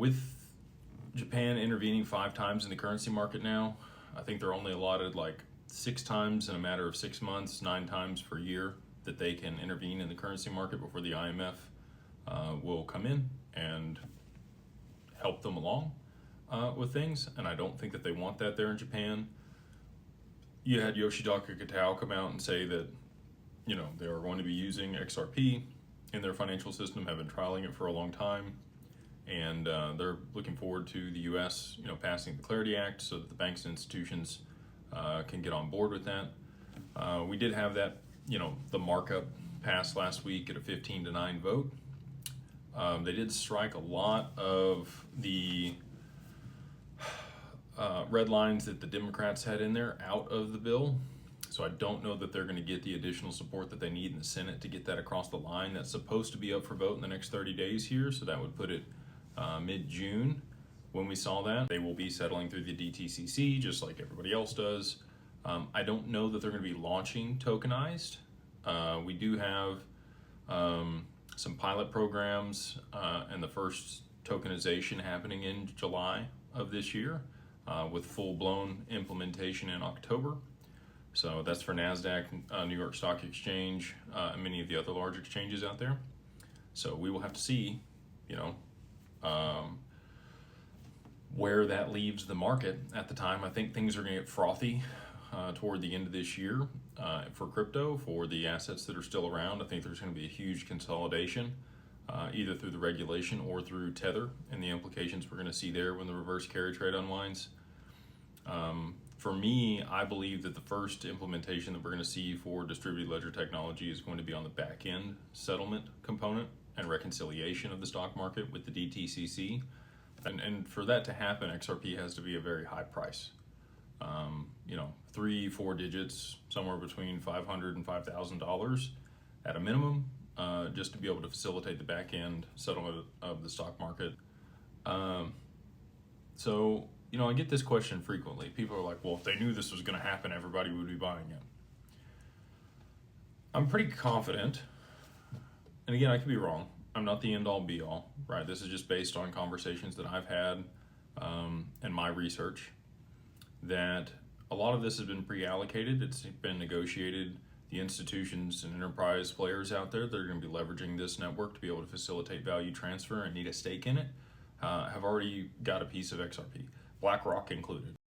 with Japan intervening 5 times in the currency market now, I think they're only allotted like 6 times in a matter of 6 months, 9 times per year that they can intervene in the currency market before the IMF will come in and help them along with things. And I don't think that they want that there in Japan. You had Yoshitaka Kitao come out and say that, you know, they are going to be using XRP in their financial system, have been trialing it for a long time, and they're looking forward to the U.S., you know, passing the Clarity Act so that the banks and institutions can get on board with that. We did have that, you know, the markup passed last week at a 15-9 vote. They did strike a lot of the red lines that the Democrats had in there out of the bill. So I don't know that they're going to get the additional support that they need in the Senate to get that across the line. That's supposed to be up for vote in the next 30 days here, so that would put it mid-June. When we saw that, they will be settling through the DTCC just like everybody else does. I don't know that they're going to be launching tokenized. We do have some pilot programs and the first tokenization happening in July of this year with full-blown implementation in October. So that's for NASDAQ, New York Stock Exchange, and many of the other large exchanges out there. So we will have to see, you know, where that leaves the market at the time. I think things are going to get frothy toward the end of this year for crypto, for the assets that are still around. I think there's going to be a huge consolidation, either through the regulation or through Tether and the implications we're going to see there when the reverse carry trade unwinds. For me, I believe that the first implementation that we're going to see for distributed ledger technology is going to be on the back end settlement component and reconciliation of the stock market with the DTCC. And for that to happen, XRP has to be a very high price. You know, 3-4 digits, somewhere between $500 and $5,000 at a minimum, just to be able to facilitate the back end settlement of the stock market. So, you know, I get this question frequently. People are like, well, if they knew this was going to happen, everybody would be buying it. I'm pretty confident, and again, I could be wrong. I'm not the end all be all, right? This is just based on conversations that I've had and my research, that a lot of this has been pre-allocated. It's been negotiated. The institutions and enterprise players out there that are going to be leveraging this network to be able to facilitate value transfer and need a stake in it have already got a piece of XRP, BlackRock included.